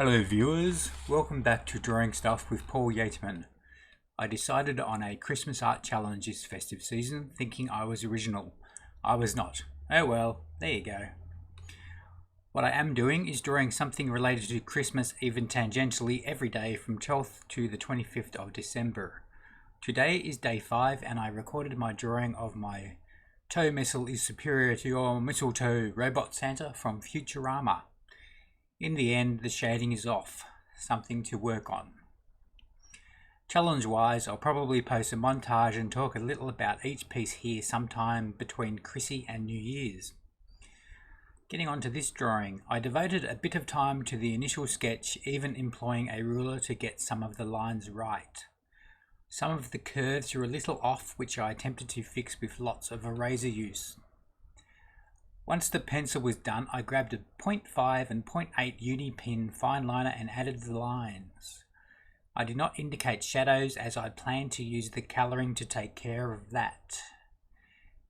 Hello viewers, welcome back to Drawing Stuff with Paul Yateman. I decided on a Christmas art challenge this festive season, thinking I was original. I was not. Oh well, there you go. What I am doing is drawing something related to Christmas even tangentially every day from 12th to the 25th of December. Today is day 5 and I recorded my drawing of my toe missile is superior to your mistletoe robot Santa from Futurama. In the end, the shading is off, something to work on. Challenge-wise, I'll probably post a montage and talk a little about each piece here sometime between Chrissy and New Year's. Getting on to this drawing, I devoted a bit of time to the initial sketch, even employing a ruler to get some of the lines right. Some of the curves were a little off, which I attempted to fix with lots of eraser use. Once the pencil was done, I grabbed a 0.5 and 0.8 uni pin fine liner and added the lines. I did not indicate shadows as I planned to use the colouring to take care of that.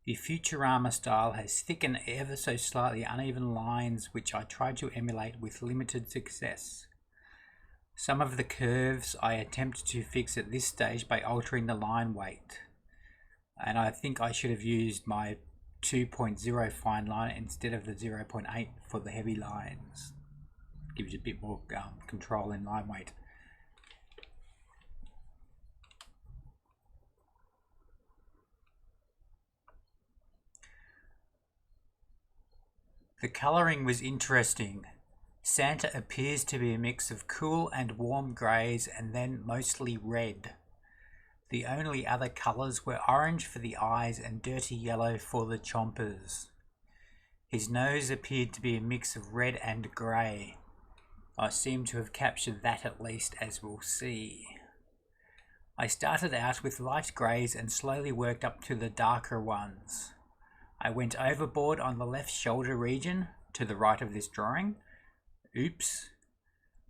The Futurama style has thick and ever so slightly uneven lines which I tried to emulate with limited success. Some of the curves I attempted to fix at this stage by altering the line weight, and I think I should have used my 2.0 fine line instead of the 0.8 for the heavy lines. Gives you a bit more control in line weight. The colouring was interesting. Santa appears to be a mix of cool and warm greys and then mostly red. The only other colours were orange for the eyes and dirty yellow for the chompers. His nose appeared to be a mix of red and grey. I seem to have captured that at least, as we'll see. I started out with light greys and slowly worked up to the darker ones. I went overboard on the left shoulder region, to the right of this drawing. Oops.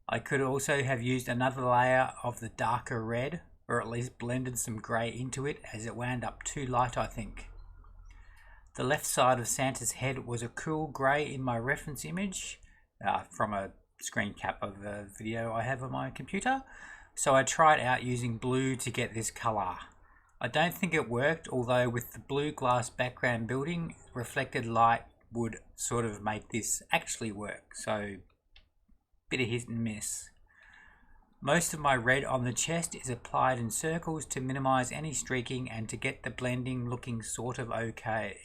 I could also have used another layer of the darker red, or at least blended some grey into it, as it wound up too light, I think. The left side of Santa's head was a cool grey in my reference image, from a screen cap of a video I have on my computer, so I tried out using blue to get this colour. I don't think it worked, although with the blue glass background building, reflected light would sort of make this actually work, so bit of hit and miss. Most of my red on the chest is applied in circles to minimise any streaking and to get the blending looking sort of okay.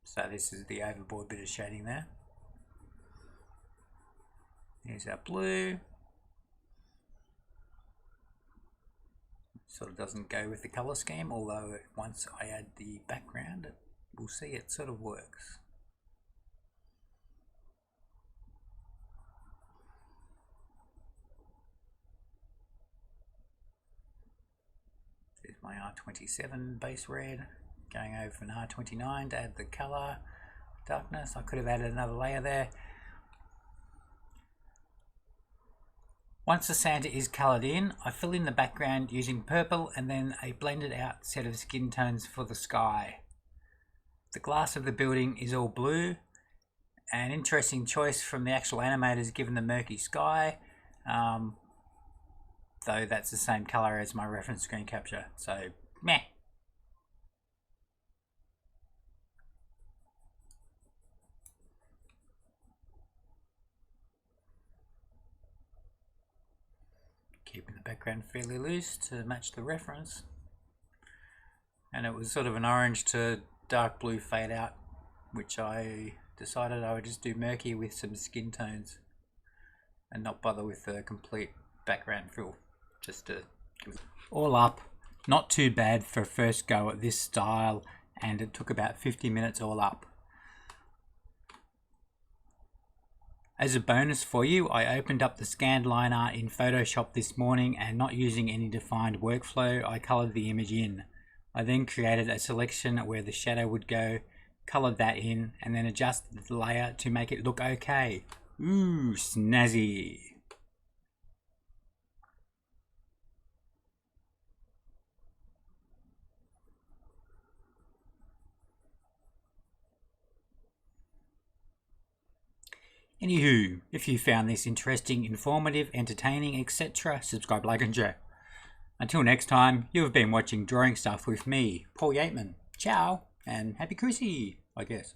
So this is the overboard bit of shading there. Here's our blue. Sort of doesn't go with the colour scheme, although once I add the background, we'll see it sort of works. There's my R27 base red, going over an R29 to add the colour, darkness. I could have added another layer there. Once the Santa is coloured in, I fill in the background using purple and then a blended out set of skin tones for the sky. The glass of the building is all blue, an interesting choice from the actual animators given the murky sky, though that's the same colour as my reference screen capture, so meh. Keeping the background fairly loose to match the reference, and it was sort of an orange to dark blue fade out, which I decided I would just do murky with some skin tones and not bother with the complete background fill, just to give all up. Not too bad for a first go at this style, and it took about 50 minutes all up. As a bonus for you, I opened up the scanned line art in Photoshop this morning, and not using any defined workflow, I coloured the image in. I then created a selection where the shadow would go, coloured that in, and then adjusted the layer to make it look okay. Ooh, snazzy. Anywho, if you found this interesting, informative, entertaining, etc., subscribe, like, and share. Until next time, you have been watching Drawing Stuff with me, Paul Yateman. Ciao, and happy Chrissy, I guess.